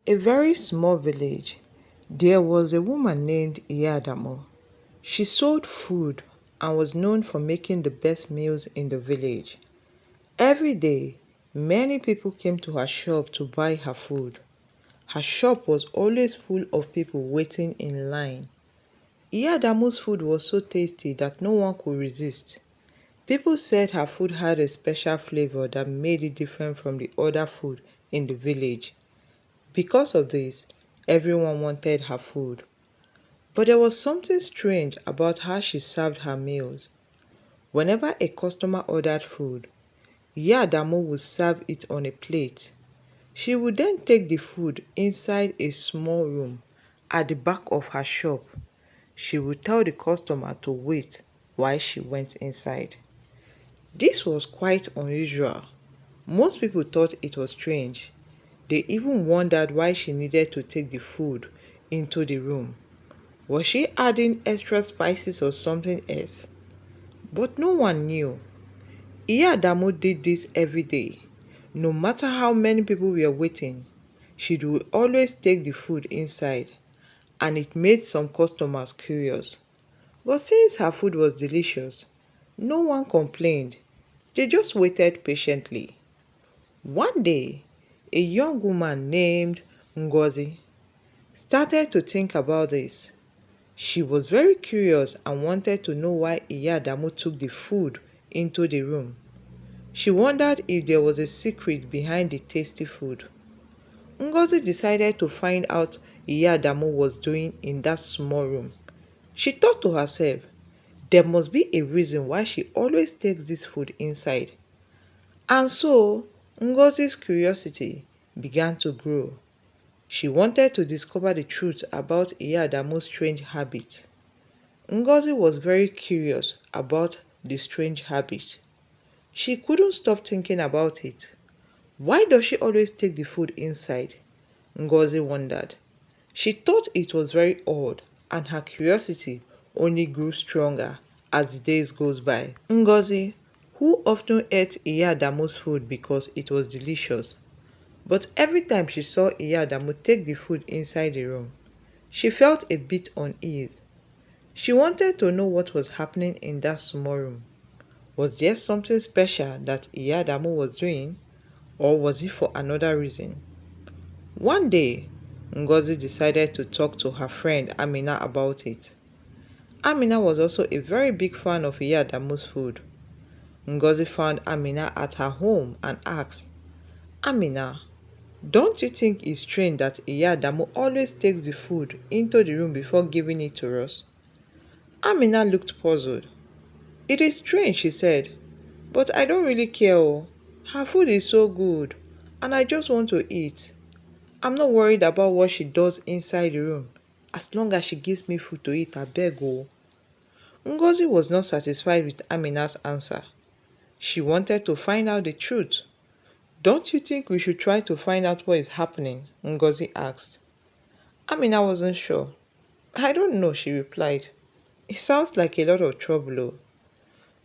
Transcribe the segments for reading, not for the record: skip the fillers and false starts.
A very small village. There was a woman named Iyadamo. She sold food and was known for making the best meals in the village. Every day, many people came to her shop to buy her food. Her shop was always full of people waiting in line. Iyadamo's food was so tasty that no one could resist. People said her food had a special flavor that made it different from the other food in the village. Because of this, everyone wanted her food. But there was something strange about how she served her meals. Whenever a customer ordered food, Iyadamo would serve it on a plate. She would then take the food inside a small room at the back of her shop. She would tell the customer to wait while she went inside. This was quite unusual. Most people thought it was strange. They even wondered why she needed to take the food into the room. Was she adding extra spices or something else? But no one knew. Iya Adamu did this every day. No matter how many people were waiting, she would always take the food inside, and it made some customers curious. But since her food was delicious, no one complained. They just waited patiently. One day, a young woman named Ngozi started to think about this. She was very curious and wanted to know why Iyadamu took the food into the room. She wondered if there was a secret behind the tasty food. Ngozi decided to find out Iyadamu was doing in that small room. She thought to herself, there must be a reason why she always takes this food inside. And so, Ngozi's curiosity began to grow. She wanted to discover the truth about Iyadamu's strange habit. Ngozi was very curious about the strange habit. She couldn't stop thinking about it. Why does she always take the food inside? Ngozi wondered. She thought it was very odd, and her curiosity only grew stronger as the days goes by. Ngozi, who often ate Iyadamu's food because it was delicious, but every time she saw Iyadamu take the food inside the room, she felt a bit uneasy. She wanted to know what was happening in that small room. Was there something special that Iyadamu was doing, or was it for another reason? One day, Ngozi decided to talk to her friend Amina about it. Amina was also a very big fan of Iyadamu's food. Ngozi found Amina at her home and asked, Amina, don't you think it's strange that Iyadamu always takes the food into the room before giving it to us? Amina looked puzzled. It is strange, she said, but I don't really care. Oh. Her food is so good, and I just want to eat. I'm not worried about what she does inside the room, as long as she gives me food to eat, I beg. Oh. Ngozi was not satisfied with Amina's answer. She wanted to find out the truth. Don't you think we should try to find out what is happening? Ngozi asked. Amina wasn't sure. I don't know, she replied. It sounds like a lot of trouble. Oh.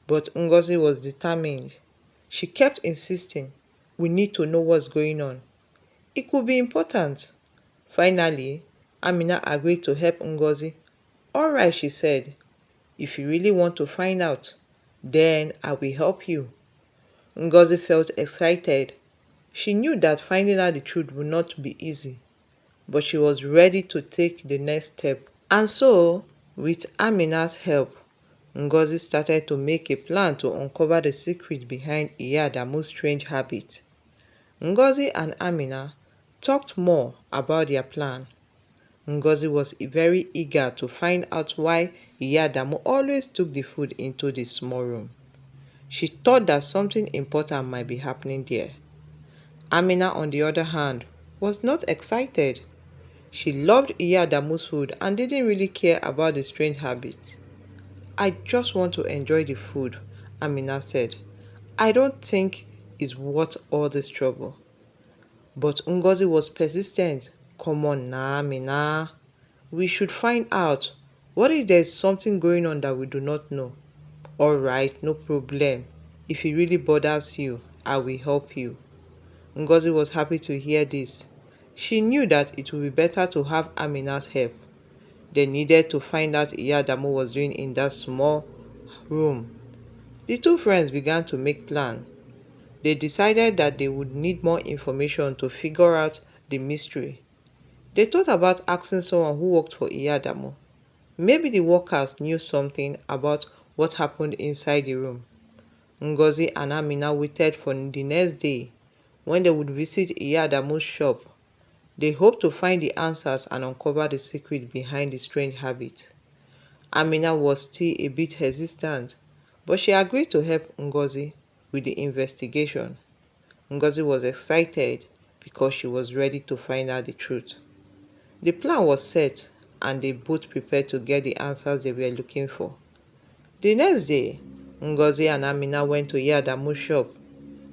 But Ngozi was determined. She kept insisting, we need to know what's going on. It could be important. Finally, Amina agreed to help Ngozi. All right, she said. If you really want to find out, then I will help you. Ngozi felt excited. She knew that finding out the truth would not be easy, but she was ready to take the next step. And so, with Amina's help, Ngozi started to make a plan to uncover the secret behind Iyadamu's strange habit. Ngozi and Amina talked more about their plan. Ngozi was very eager to find out why Iyadamu always took the food into the small room. She thought that something important might be happening there. Amina, on the other hand, was not excited. She loved Iyadamu's food and didn't really care about the strange habit. I just want to enjoy the food, Amina said. I don't think it's worth all this trouble. But Ngozi was persistent. Come on now, Amina. We should find out. What if there's something going on that we do not know? Alright, no problem. If it really bothers you, I will help you. Ngozi was happy to hear this. She knew that it would be better to have Amina's help. They needed to find out Iya Adamu was doing in that small room. The two friends began to make plans. They decided that they would need more information to figure out the mystery. They thought about asking someone who worked for Iya Adamu. Maybe the workers knew something about what happened inside the room. Ngozi and Amina waited for the next day when they would visit Iya Adamu's shop. They hoped to find the answers and uncover the secret behind the strange habit. Amina was still a bit hesitant, but she agreed to help Ngozi with the investigation. Ngozi was excited because she was ready to find out the truth. The plan was set and they both prepared to get the answers they were looking for. The next day, Ngozi and Amina went to Iya Adamu's shop.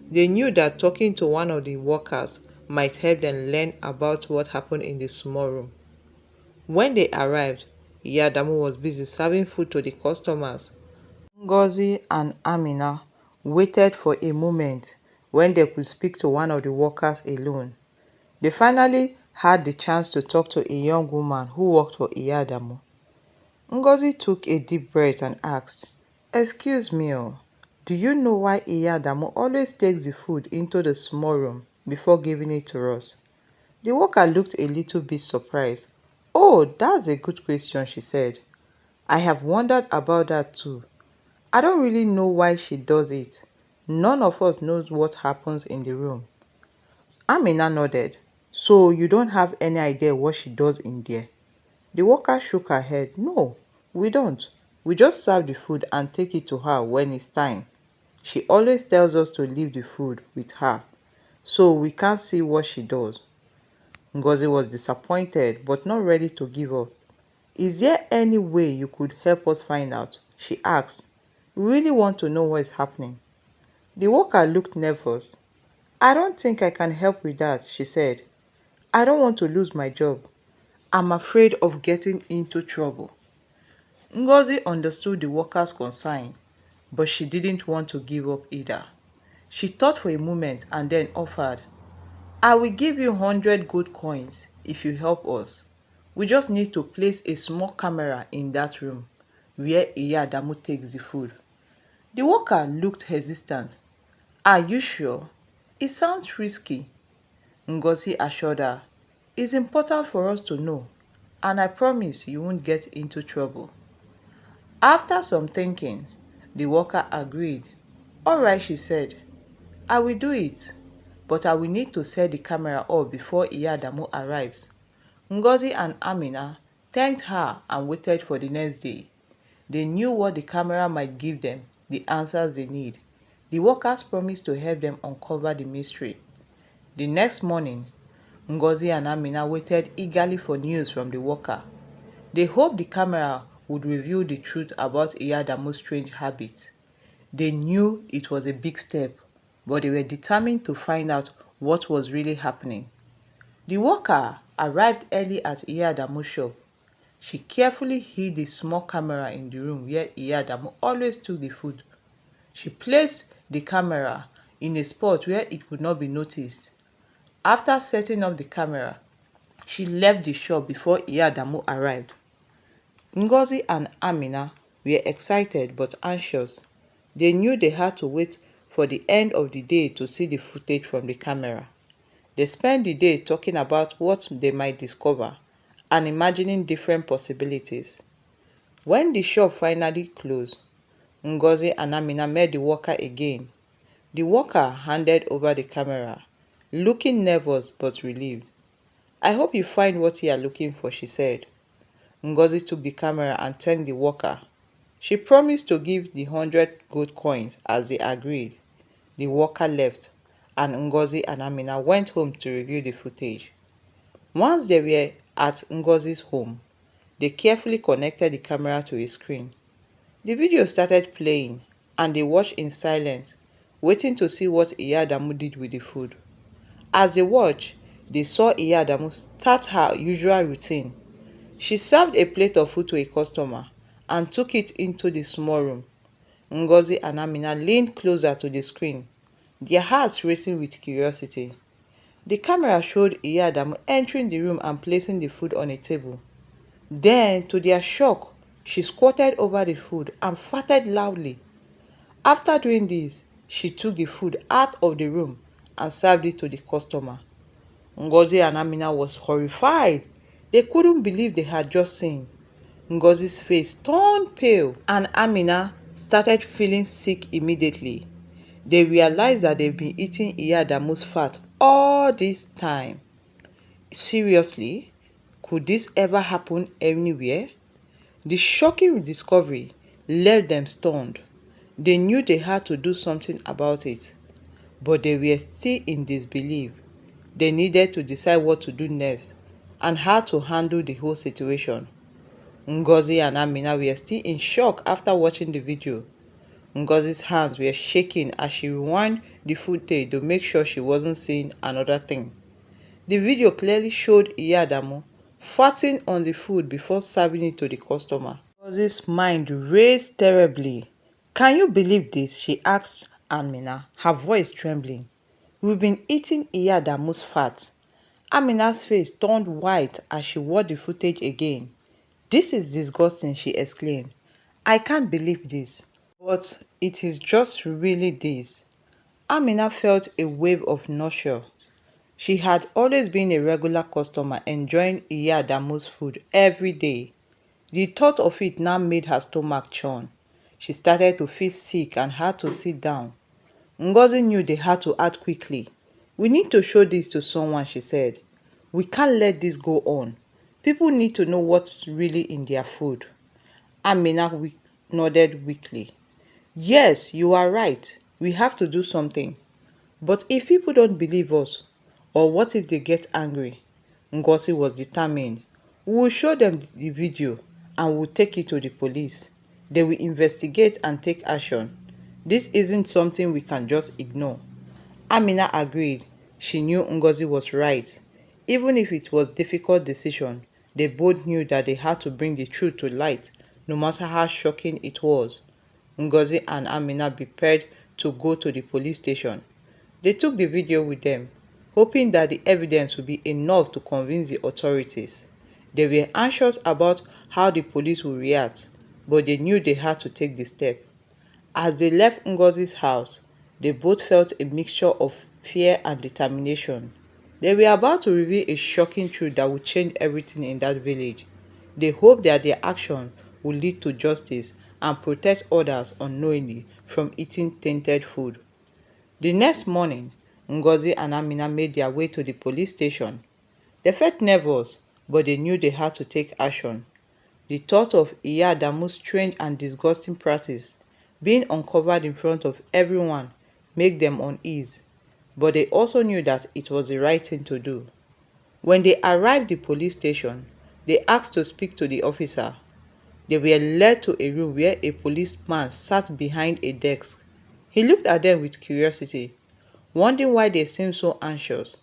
They knew that talking to one of the workers might help them learn about what happened in the small room. When they arrived, Iya Adamu was busy serving food to the customers. Ngozi and Amina waited for a moment when they could speak to one of the workers alone. They finally had the chance to talk to a young woman who worked for Iya Adamu. Ngozi took a deep breath and asked, "Excuse me, do you know why Iya Adamu always takes the food into the small room before giving it to us?" The worker looked a little bit surprised. "Oh, that's a good question," she said. "I have wondered about that too. I don't really know why she does it. None of us knows what happens in the room." Amina nodded. "So you don't have any idea what she does in there?" The worker shook her head. "No, we don't. We just serve the food and take it to her when it's time. She always tells us to leave the food with her, so we can't see what she does." Ngozi was disappointed but not ready to give up. "Is there any way you could help us find out?" she asked. "We really want to know what is happening." The worker looked nervous. "I don't think I can help with that," she said. "I don't want to lose my job. I'm afraid of getting into trouble." Ngozi understood the worker's concern, but she didn't want to give up either. She thought for a moment and then offered, "I will give you 100 gold coins if you help us. We just need to place a small camera in that room where Iya Adamu takes the food." The worker looked hesitant. "Are you sure? It sounds risky." Ngozi assured her, "It's important for us to know, and I promise you won't get into trouble." After some thinking, the worker agreed. "All right," she said, "I will do it, but I will need to set the camera up before Iya Adamu arrives." Ngozi and Amina thanked her and waited for the next day. They knew what the camera might give them, the answers they need. The workers promised to help them uncover the mystery. The next morning, Ngozi and Amina waited eagerly for news from the worker. They hoped the camera would reveal the truth about Iya Adamu's strange habits. They knew it was a big step, but they were determined to find out what was really happening. The worker arrived early at Iya Adamu's shop. She carefully hid the small camera in the room where Iya Adamu always took the food. She placed the camera in a spot where it would not be noticed. After setting up the camera, she left the shop before Iya Adamu arrived. Ngozi and Amina were excited but anxious. They knew they had to wait for the end of the day to see the footage from the camera. They spent the day talking about what they might discover and imagining different possibilities. When the shop finally closed, Ngozi and Amina met the worker again. The worker handed over the camera, looking nervous but relieved. "I hope you find what you are looking for," she said. Ngozi took the camera and thanked the worker. She promised to give the 100 gold coins as they agreed. The worker left, and Ngozi and Amina went home to review the footage. Once they were at Ngozi's home, they carefully connected the camera to a screen. The video started playing, and they watched in silence, waiting to see what Iya Adamu did with the food. As they watched, they saw Iya Adamu start her usual routine. She served a plate of food to a customer and took it into the small room. Ngozi and Amina leaned closer to the screen, their hearts racing with curiosity. The camera showed Iya Adamu entering the room and placing the food on a table. Then, to their shock, she squatted over the food and farted loudly. After doing this, she took the food out of the room and served it to the customer. Ngozi and Amina was horrified. They couldn't believe they had just seen. Ngozi's face turned pale and Amina started feeling sick immediately. They realized that they've been eating Iya Adamu's fat all this time. Seriously? Could this ever happen anywhere? The shocking discovery left them stunned. They knew they had to do something about it, but they were still in disbelief. They needed to decide what to do next and how to handle the whole situation. Ngozi and Amina were still in shock after watching the video. Ngozi's hands were shaking as she rewound the footage to make sure she wasn't seeing another thing. The video clearly showed Iya Adamu farting on the food before serving it to the customer. Ngozi's mind raced terribly. "Can you believe this?" she asked Amina, her voice trembling. "We've been eating Iya Adamu's fat." Amina's face turned white as she watched the footage again. "This is disgusting," she exclaimed. "I can't believe this. But it is just really this." Amina felt a wave of nausea. She had always been a regular customer enjoying Iya Adamu's food every day. The thought of it now made her stomach churn. She started to feel sick and had to sit down. Ngozi knew they had to act quickly. "We need to show this to someone," she said. "We can't let this go on. People need to know what's really in their food." Amina nodded weakly. "Yes, you are right. We have to do something. But if people don't believe us, or what if they get angry?" Ngozi was determined. "We will show them the video and we'll take it to the police. They will investigate and take action. This isn't something we can just ignore." Amina agreed. She knew Ngozi was right. Even if it was a difficult decision, they both knew that they had to bring the truth to light, no matter how shocking it was. Ngozi and Amina prepared to go to the police station. They took the video with them, hoping that the evidence would be enough to convince the authorities. They were anxious about how the police would react, but they knew they had to take the step. As they left Ngozi's house, they both felt a mixture of fear and determination. They were about to reveal a shocking truth that would change everything in that village. They hoped that their action would lead to justice and protect others unknowingly from eating tainted food. The next morning, Ngozi and Amina made their way to the police station. They felt nervous, but they knew they had to take action. The thought of Iya Adamu's strange and disgusting practice being uncovered in front of everyone made them uneasy, but they also knew that it was the right thing to do. When they arrived at the police station, they asked to speak to the officer. They were led to a room where a policeman sat behind a desk. He looked at them with curiosity, wondering why they seemed so anxious.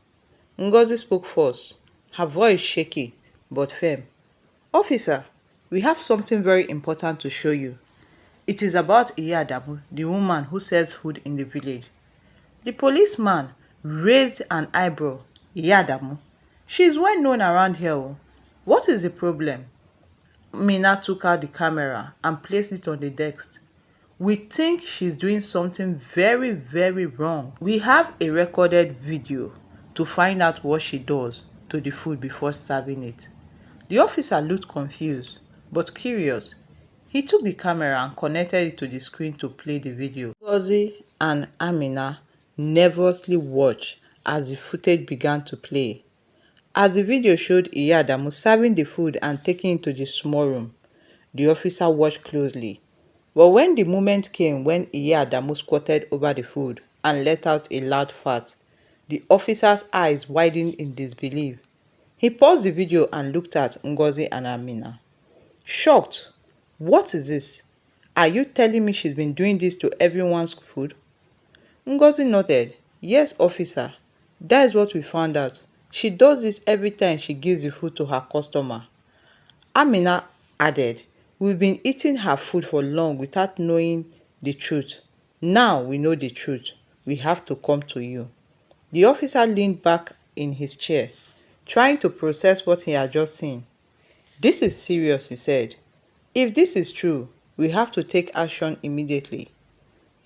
Ngozi spoke first, her voice shaky but firm. "Officer, we have something very important to show you. It is about Iya Adamu, the woman who sells food in the village." The policeman raised an eyebrow. "Iya Adamu? She is well known around here. What is the problem?" Mina took out the camera and placed it on the desk. "We think she's doing something very, very wrong. We have a recorded video to find out what she does to the food before serving it." The officer looked confused but curious. He took the camera and connected it to the screen to play the video. Ngozi and Amina nervously watched as the footage began to play. As the video showed Iya Adamu serving the food and taking it to the small room, the officer watched closely. But when the moment came when Iya Adamu squatted over the food and let out a loud fart, the officer's eyes widened in disbelief. He paused the video and looked at Ngozi and Amina. Shocked. "What is this? Are you telling me she's been doing this to everyone's food?" Ngozi nodded. "Yes, officer. That is what we found out. She does this every time she gives the food to her customer." Amina added, "We've been eating her food for long without knowing the truth. Now we know the truth. We have to come to you." The officer leaned back in his chair, trying to process what he had just seen. "This is serious," he said. "If this is true, we have to take action immediately."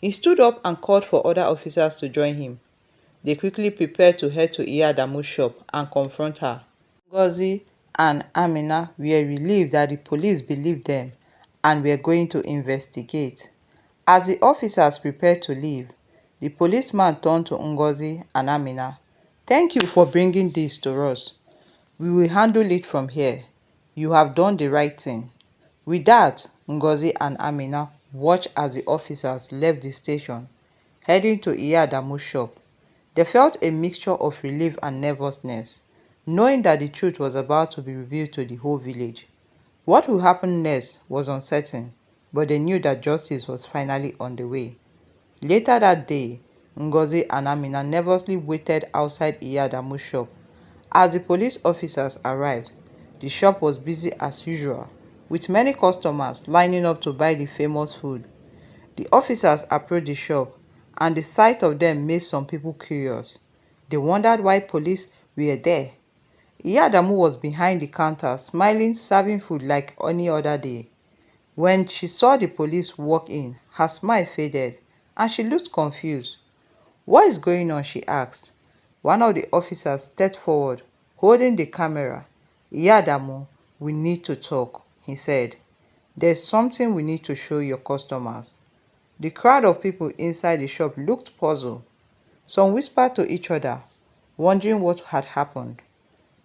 He stood up and called for other officers to join him. They quickly prepared to head to Iya Adamu's shop and confront her. Ngozi and Amina were relieved that the police believed them and were going to investigate. As the officers prepared to leave, the policeman turned to Ngozi and Amina. "Thank you for bringing this to us. We will handle it from here. You have done the right thing." With that, Ngozi and Amina watched as the officers left the station, heading to Iya Adamu's shop. They felt a mixture of relief and nervousness, knowing that the truth was about to be revealed to the whole village. What would happen next was uncertain, but they knew that justice was finally on the way. Later that day, Ngozi and Amina nervously waited outside Iya Adamu's shop. As the police officers arrived, the shop was busy as usual, with many customers lining up to buy the famous food. The officers approached the shop, and the sight of them made some people curious. They wondered why police were there. Iya Adamu was behind the counter, smiling, serving food like any other day. When she saw the police walk in, her smile faded, and she looked confused. "What is going on?" she asked. One of the officers stepped forward, holding the camera. "Iya Adamu, we need to talk," he said. "There's something we need to show your customers." The crowd of people inside the shop looked puzzled. Some whispered to each other, wondering what had happened.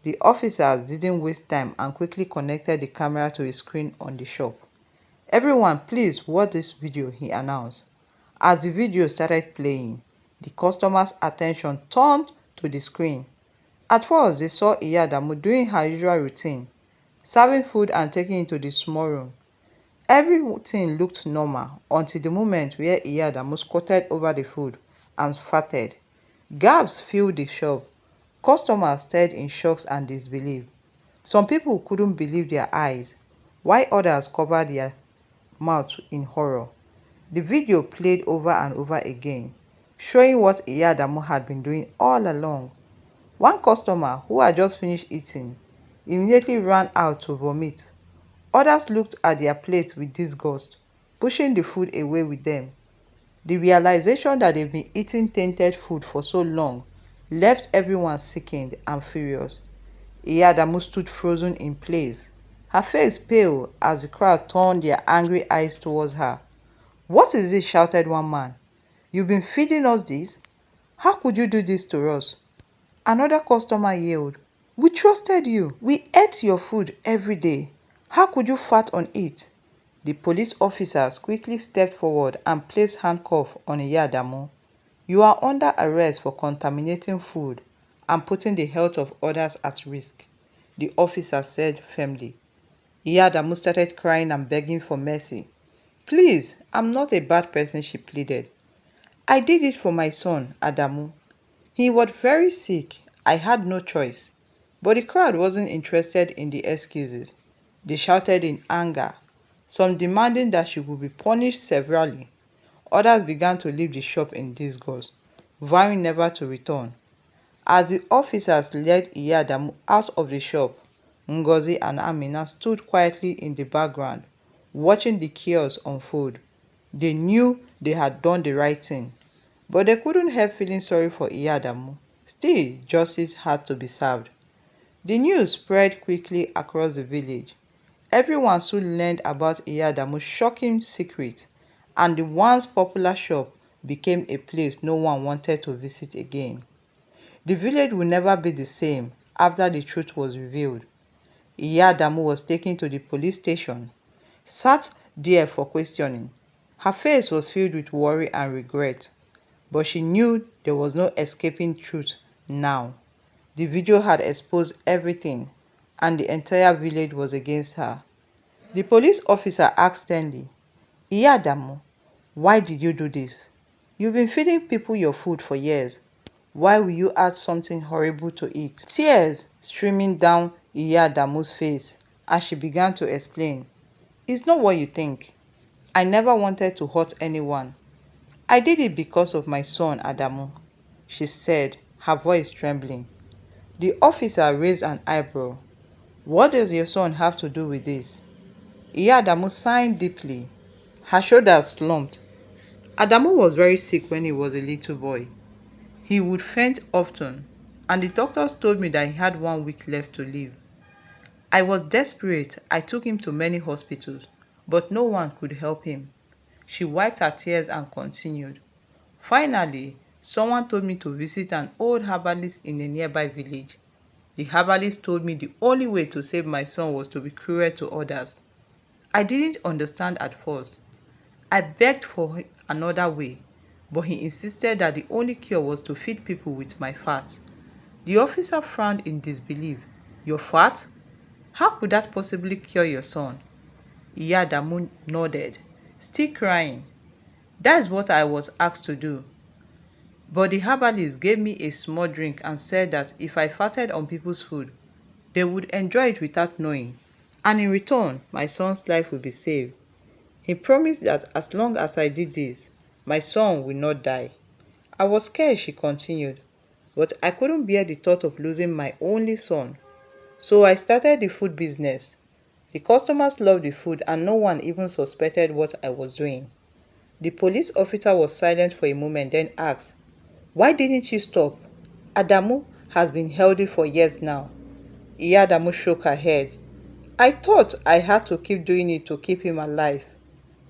The officers didn't waste time and quickly connected the camera to a screen on the shop. "Everyone, please watch this video," he announced. As the video started playing, the customers' attention turned to the screen. At first, they saw Iya Adamu doing her usual routine, serving food and taking it to the small room. Everything looked normal until the moment where Iya Adamu squatted over the food and farted. Gasps filled the shop. Customers stared in shock and disbelief. Some people couldn't believe their eyes, while others covered their mouths in horror. The video played over and over again, showing what Iya Adamu had been doing all along. One customer, who had just finished eating, immediately ran out to vomit. Others looked at their plates with disgust, pushing the food away with them. The realization that they've been eating tainted food for so long left everyone sickened and furious. Iya Adamu stood frozen in place, her face pale as the crowd turned their angry eyes towards her. "What is this?" shouted one man. "You've been feeding us this? How could you do this to us?" Another customer yelled, "We trusted you. We ate your food every day. How could you fart on it?" The police officers quickly stepped forward and placed handcuffs on Iya Adamu. "You are under arrest for contaminating food and putting the health of others at risk," the officer said firmly. Iya Adamu started crying and begging for mercy. "Please, I'm not a bad person," she pleaded. "I did it for my son, Adamu. He was very sick. I had no choice." But the crowd wasn't interested in the excuses. They shouted in anger, some demanding that she would be punished severely. Others began to leave the shop in disgust, vowing never to return. As the officers led Iya Adamu out of the shop, Ngozi and Amina stood quietly in the background, watching the chaos unfold. They knew they had done the right thing, but they couldn't help feeling sorry for Iya Adamu. Still, justice had to be served. The news spread quickly across the village. Everyone soon learned about Iya Adamu's shocking secret, and the once popular shop became a place no one wanted to visit again. The village would never be the same after the truth was revealed. Iya Adamu was taken to the police station, sat there for questioning. Her face was filled with worry and regret, but she knew there was no escaping truth now. The video had exposed everything, and the entire village was against her. The police officer asked sternly, "Iya Adamu, why did you do this? You've been feeding people your food for years. Why will you add something horrible to it?" Tears streaming down Iya Adamu's face as she began to explain. "It's not what you think. I never wanted to hurt anyone. I did it because of my son, Adamu," she said, her voice trembling. The officer raised an eyebrow. What does your son have to do with this? Iya Adamu sighed deeply. Her shoulders slumped. Adamu was very sick when he was a little boy. He would faint often, and the doctors told me that he had 1 week left to live. I was desperate. I took him to many hospitals, but no one could help him. She wiped her tears and continued. Finally, someone told me to visit an old herbalist in a nearby village. The herbalist told me the only way to save my son was to be cruel to others. I didn't understand at first. I begged for another way, but he insisted that the only cure was to feed people with my fat. The officer frowned in disbelief. Your fat? How could that possibly cure your son? Iya Adamu nodded, still crying. That's what I was asked to do. But the herbalist gave me a small drink and said that if I farted on people's food, they would enjoy it without knowing, and in return, my son's life would be saved. He promised that as long as I did this, my son would not die. I was scared, she continued, but I couldn't bear the thought of losing my only son. So I started the food business. The customers loved the food and no one even suspected what I was doing. The police officer was silent for a moment, then asked, why didn't you stop? Adamu has been healthy for years now. Iya Adamu shook her head. I thought I had to keep doing it to keep him alive.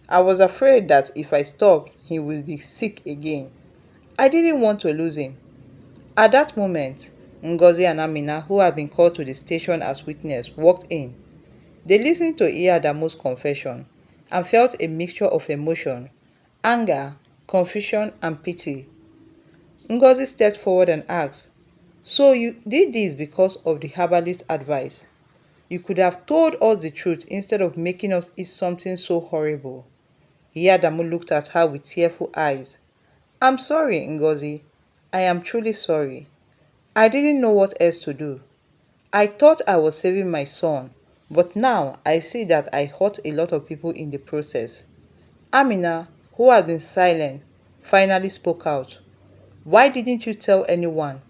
I was afraid that if I stopped, he would be sick again. I didn't want to lose him. At that moment, Ngozi and Amina, who had been called to the station as witnesses, walked in. They listened to Iya Adamu's confession and felt a mixture of emotion, anger, confusion, and pity. Ngozi stepped forward and asked, so you did this because of the herbalist's advice? You could have told us the truth instead of making us eat something so horrible. Iya Adamu looked at her with tearful eyes. I'm sorry, Ngozi. I am truly sorry. I didn't know what else to do. I thought I was saving my son, but now I see that I hurt a lot of people in the process. Amina, who had been silent, finally spoke out. Why didn't you tell anyone?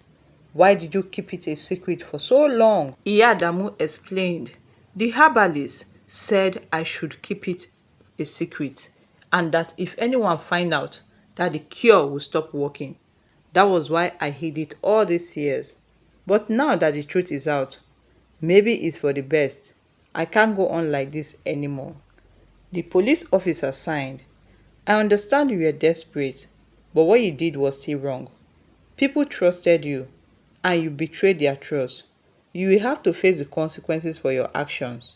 Why did you keep it a secret for so long? Iya Adamu explained. The herbalist said I should keep it a secret and that if anyone find out, that the cure will stop working. That was why I hid it all these years. But now that the truth is out, maybe it's for the best. I can't go on like this anymore. The police officer signed. I understand you were desperate, but what you did was still wrong. People trusted you, and you betrayed their trust. You will have to face the consequences for your actions.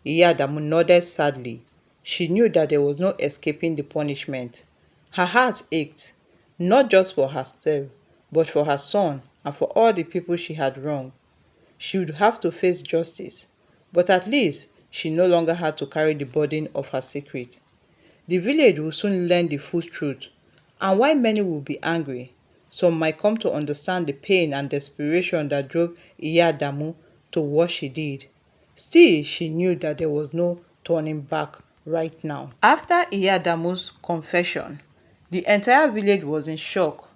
Iya Adamu nodded sadly. She knew that there was no escaping the punishment. Her heart ached, not just for herself, but for her son and for all the people she had wronged. She would have to face justice, but at least she no longer had to carry the burden of her secret. The village will soon learn the full truth, and while many will be angry, some might come to understand the pain and desperation that drove Iya Adamu to what she did. Still, she knew that there was no turning back right now. After Iya Adamu's confession, the entire village was in shock.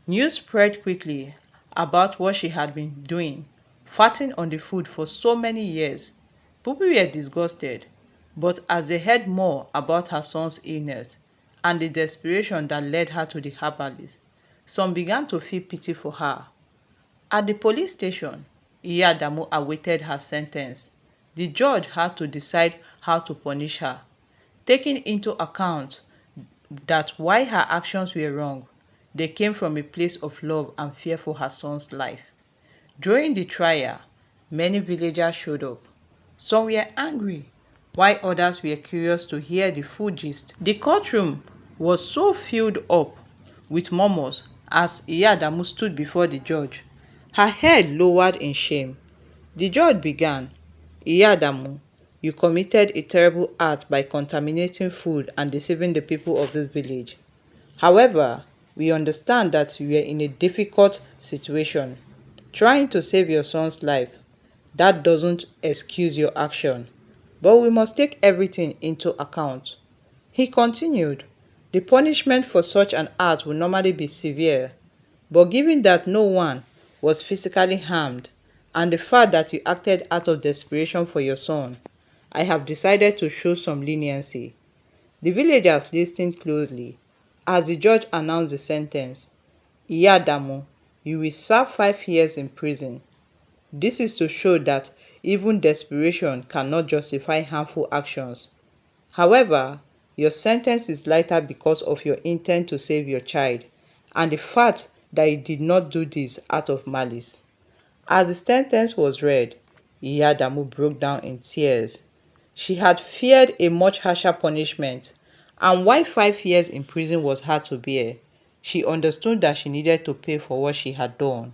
News spread quickly about what she had been doing, farting on the food for so many years. People were disgusted, but as they heard more about her son's illness and the desperation that led her to the herbalist, some began to feel pity for her. At the police station, Iya Adamu awaited her sentence. The judge had to decide how to punish her, taking into account that while her actions were wrong, they came from a place of love and fear for her son's life. During the trial, many villagers showed up. Some were angry, while others were curious to hear the full gist. The courtroom was so filled up with murmurs as Iya Adamu stood before the judge, her head lowered in shame. The judge began, Iya Adamu, you committed a terrible act by contaminating food and deceiving the people of this village. However, we understand that you are in a difficult situation, trying to save your son's life. That doesn't excuse your action, but we must take everything into account. He continued, the punishment for such an act will normally be severe, but given that no one was physically harmed and the fact that you acted out of desperation for your son, I have decided to show some leniency. The villagers listened closely as the judge announced the sentence. Iyadamu, you will serve 5 years in prison. This is to show that even desperation cannot justify harmful actions. However, your sentence is lighter because of your intent to save your child and the fact that you did not do this out of malice. As the sentence was read, Iyadamu broke down in tears. She had feared a much harsher punishment, and while 5 years in prison was hard to bear, she understood that she needed to pay for what she had done.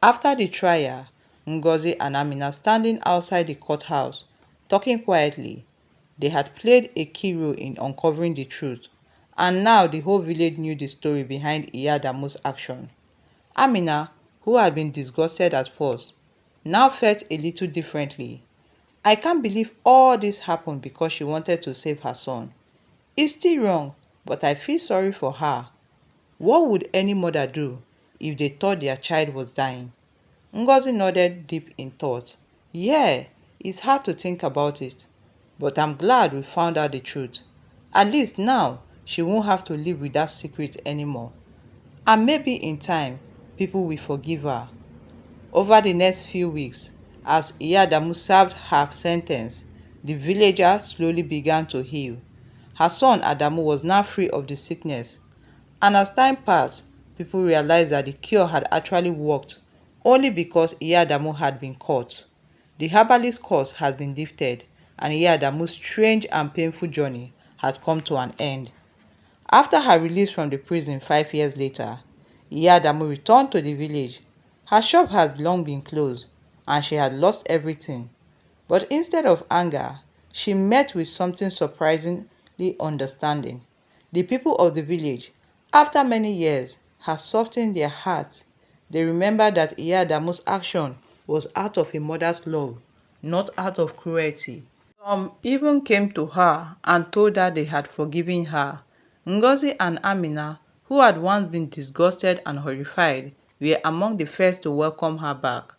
After the trial, Ngozi and Amina standing outside the courthouse, talking quietly, they had played a key role in uncovering the truth, and now the whole village knew the story behind Iyadamu's action. Amina, who had been disgusted at first, now felt a little differently. I can't believe all this happened because she wanted to save her son. It's still wrong, but I feel sorry for her. What would any mother do if they thought their child was dying? Ngozi nodded deep in thought. Yeah, it's hard to think about it, but I'm glad we found out the truth. At least now, she won't have to live with that secret anymore. And maybe in time, people will forgive her. Over the next few weeks, as Iyadamu served her sentence, the villager slowly began to heal. Her son Adamu was now free of the sickness, and as time passed, people realized that the cure had actually worked only because Iyadamu had been caught. The herbalist curse has been lifted, and Iyadamu's strange and painful journey had come to an end. After her release from the prison 5 years later, Iyadamu returned to the village. Her shop had long been closed, and she had lost everything. But instead of anger, she met with something surprisingly understanding. The people of the village, after many years, had softened their hearts. They remembered that Iyadamu's action was out of a mother's love, not out of cruelty. Some even came to her and told her they had forgiven her. Ngozi and Amina, who had once been disgusted and horrified, were among the first to welcome her back.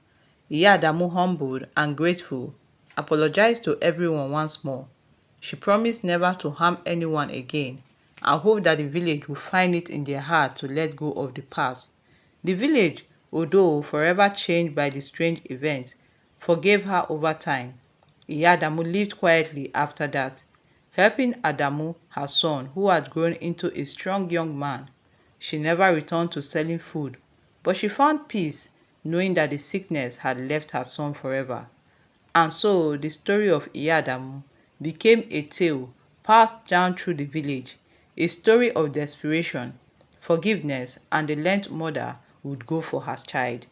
Iyadamu, humbled and grateful, apologized to everyone once more. She promised never to harm anyone again and hoped that the village would find it in their heart to let go of the past. The village, although forever changed by the strange event, forgave her over time. Iyadamu lived quietly after that, helping Adamu, her son, who had grown into a strong young man. She never returned to selling food, but she found peace knowing that the sickness had left her son forever. And so the story of Iyadamu became a tale passed down through the village, a story of desperation, forgiveness, and the length mother would go for her child.